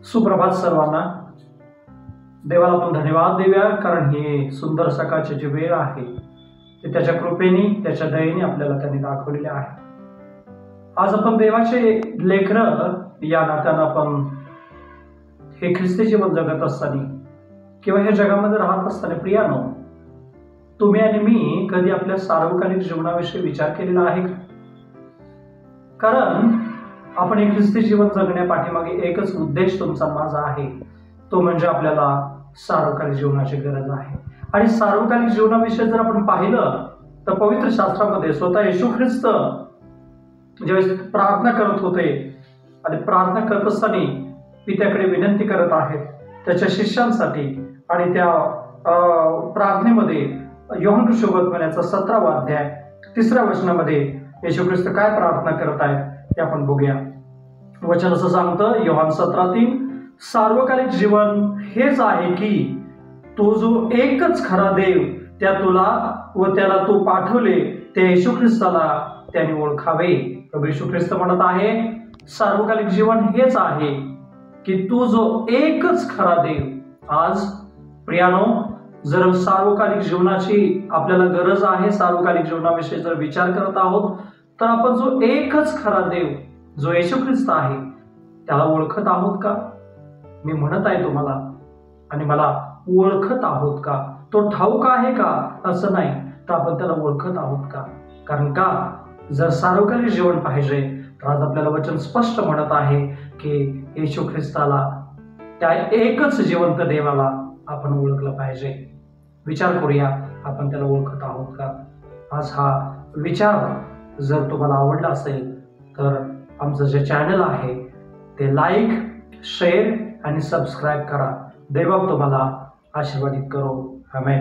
सुप्रभात सर्वांना। देवाला आपण धन्यवाद देऊया, कारण ही सुंदर सकाळची जी वेळ आहे ती त्याच्या कृपेने त्याच्या दयेने आपल्याला त्यांनी दाखवलेली आहे। आज आपण देवाचे लेकरं या नात्यानं आपण हे ख्रिस्ती जीवन जगत असताना किंवा ह्या जगामध्ये राहत असताना प्रियानो, तुम्ही आणि मी कधी आपल्या सार्वकालिक जीवनाविषयी विचार केलेला आहे का? कारण आपण हे ख्रिस्ती जीवन जगण्यापाठीमागे एकच उद्देश तुमचा माझा आहे, तो म्हणजे आपल्याला सार्वकालिक जीवनाची गरज आहे। आणि सार्वकालिक जीवनाविषयी जर आपण पाहिलं तर पवित्र शास्त्रामध्ये स्वतः येशू ख्रिस्त ज्यावेळेस प्रार्थना करत होते आणि प्रार्थना करत असताना पित्याकडे विनंती करत आहेत त्याच्या शिष्यांसाठी, आणि त्या प्रार्थनेमध्ये योहान सुसमाचाराचा 17वा अध्याय 3ऱ्या वचनामध्ये येशू ख्रिस्त काय प्रार्थना करत आहेत ते आपण बघूया। वचन असं सांगतं, योहान 17:3, सार्वकालिक जीवन हेच आहे की तो जो एकच खरा देव त्या तुला व त्याला तू पाठवले त्या येशू ख्रिस्ताला त्याने ओळखावे। प्रभू येशू ख्रिस्त म्हणत आहे, सार्वकालिक जीवन हेच आहे की तू जो एकच खरा देव। आज प्रियानो, जर सार्वकालिक जीवनाची आपल्याला गरज आहे, सार्वकालिक जीवनाविषयी जर विचार करत आहोत, तर आपण जो एकच खरा देव जो येशू ख्रिस्त आहे त्याला ओळखत आहोत का? मी म्हणत आहे तुम्हाला आणि मला, ओळखत आहोत का? तो ठाऊक आहे का असं नाही, तर आपण त्याला ओळखत आहोत का? कारण का, जर सार्वकालिक जीवन पाहिजे तर आज आपल्याला वचन स्पष्ट म्हणत आहे की येशू ख्रिस्ताला, त्या एकच जिवंत देवाला आपण ओळखलं पाहिजे। विचार करूया, आपण त्याला ओळखत आहोत का? आज हा विचार जर तुम्हाला आवडला असेल तर आमचं जे चॅनल आहे ते लाईक, शेअर आणि सबस्क्राईब करा। देव तुम्हाला आशीर्वादित करो। आमेन।